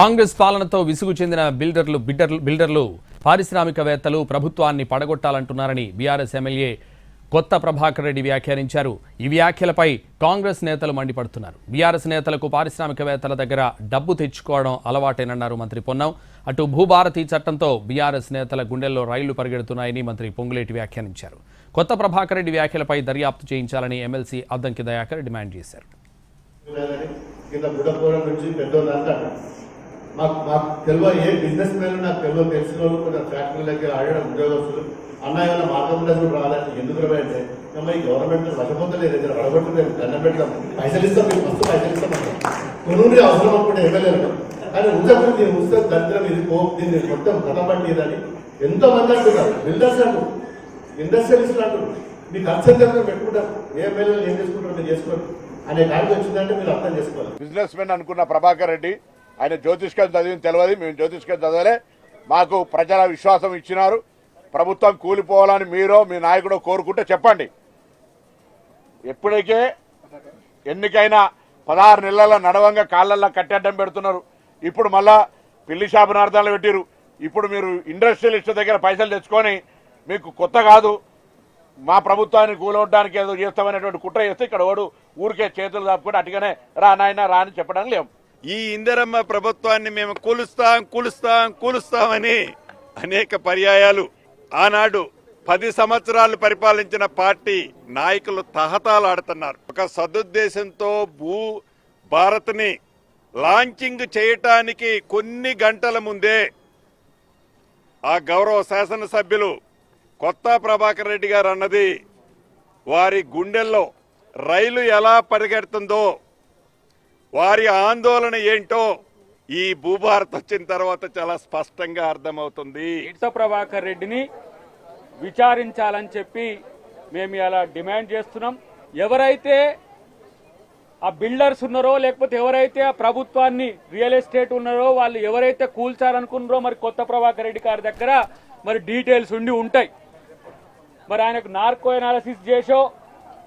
కాంగ్రెస్ పాలనతో విసుగు చెందిన బిల్డర్లు పారిశ్రామికవేత్తలు ప్రభుత్వాన్ని పడగొట్టాలంటున్నారని బీఆర్ఎస్ ఎమ్మెల్యే కొత్త ప్రభాకర్ రెడ్డి వ్యాఖ్యానించారు. ఈ వ్యాఖ్యలపై కాంగ్రెస్ నేతలు మండిపడుతున్నారు. బీఆర్ఎస్ నేతలకు పారిశ్రామికవేత్తల దగ్గర డబ్బు తెచ్చుకోవడం అలవాటేనన్నారు మంత్రి పొన్నం. అటు భూభారతి చట్టంతో బీఆర్ఎస్ నేతల గుండెల్లో రైళ్లు పరిగెడుతున్నాయని మంత్రి పొంగులేటి వ్యాఖ్యానించారు. కొత్త ప్రభాకర్ రెడ్డి వ్యాఖ్యలపై దర్యాప్తు చేయించాలని ఎమ్మెల్సీ అద్దంకి దయాకర్ డిమాండ్ చేశారు. మాకు తెలియ ఏ బిజినెస్ మ్యాన్ నాకు తెలిసిన వాళ్ళు కొంచెం ఫ్యాక్టరీలకి ఆడడం ఉద్యోగస్తులు అన్న మార్గం కూడా రాదంటే ఎందుకు అంటే ఈ గవర్నమెంట్ వశపొందలేదు దగ్గర అడగొట్టలేదు దండం పెడతాం పైసలు ఇస్తాం మీకు మస్తు పైసలు ఇస్తామంటాం కొనుగోలు అవసరం అనుకుంటే ఎమ్మెల్యేలు కానీ ఉంచకుండా దీన్ని ఉంచుతాం దరిద్రం ఇది దీన్ని మొత్తం కథపట్టిదని ఎంతో మంది అంటున్నారు. బిల్డర్స్ అంటారు, ఇండస్ట్రియలిస్టులు అంటారు. మీకు అర్థం దగ్గర పెట్టుకుంటారు. ఏ ఎమ్మెల్యేలు ఏం చేసుకుంటారు మీరు చేసుకోండి అనే కాడికి వచ్చిందంటే మీరు అర్థం చేసుకోవాలి. బిజినెస్ మెన్ అనుకున్న ప్రభాకర్ రెడ్డి ఆయన జ్యోతిష్కం చదివింది తెలియదు. మేము జ్యోతిష్కం చదవలే. మాకు ప్రజల విశ్వాసం ఇచ్చినారు. ప్రభుత్వం కూలిపోవాలని మీరో మీ నాయకుడో కోరుకుంటే చెప్పండి. ఎప్పటికే ఎన్నికైనా 16 నెలల నడవంగా కాళ్ళల్లో కట్టెడ్డం పెడుతున్నారు. ఇప్పుడు మళ్ళా పిల్లి శాపనార్థాలు పెట్టిరు. ఇప్పుడు మీరు ఇండస్ట్రియలిస్ట్ దగ్గర పైసలు తెచ్చుకొని మీకు కొత్త కాదు మా ప్రభుత్వాన్ని కూలవడానికి ఏదో చేస్తామనేటువంటి కుట్ర చేస్తే ఇక్కడ ఓడు ఊరికే చేతులు దాపుకొని అటుగానే రా నాయన రా అని చెప్పడానికి లేవు. ఈ ఇందిరమ్మ ప్రభుత్వాన్ని మేము కూలుస్తామని అనేక పర్యాయాలు ఆనాడు 10 సంవత్సరాలు పరిపాలించిన పార్టీ నాయకులు తహతాలాడుతున్నారు. ఒక సదుద్దేశంతో భారత్ని లాంచింగ్ చేయటానికి కొన్ని గంటల ముందే ఆ గౌరవ శాసనసభ్యులు కొత్త ప్రభాకర్ రెడ్డి గారు అన్నది వారి గుండెల్లో రైలు ఎలా పరిగెడుతుందో వారి ఆందోళన ఏంటో ఈ భూభారత్ వచ్చిన తర్వాత చాలా స్పష్టంగా అర్థమవుతుంది. కొత్త ప్రభాకర్ రెడ్డిని విచారించాలని చెప్పి మేము ఇలా డిమాండ్ చేస్తున్నాం. ఎవరైతే ఆ బిల్డర్స్ ఉన్నారో లేకపోతే ఎవరైతే ఆ ప్రభుత్వాన్ని రియల్ ఎస్టేట్ ఉన్నారో వాళ్ళు ఎవరైతే కూల్చాలనుకున్నారో మరి కొత్త ప్రభాకర్ రెడ్డి గారి దగ్గర మరి డీటెయిల్స్ ఉండి ఉంటాయి. మరి ఆయనకు నార్కో అనాలిసిస్ చేసో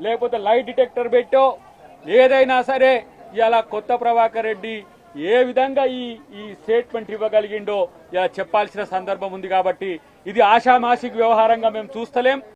లేకపోతే లైట్ డిటెక్టర్ పెట్టో ఏదైనా సరే ఇలా కొత్త ప్రభాకర్ రెడ్డి ఏ విధంగా ఈ స్టేట్మెంట్ ఇవ్వగలిగిండో ఇలా చెప్పాల్సిన సందర్భం ఉంది. కాబట్టి ఇది ఆషామాషిక వ్యవహారంగా మేము చూస్తలేం.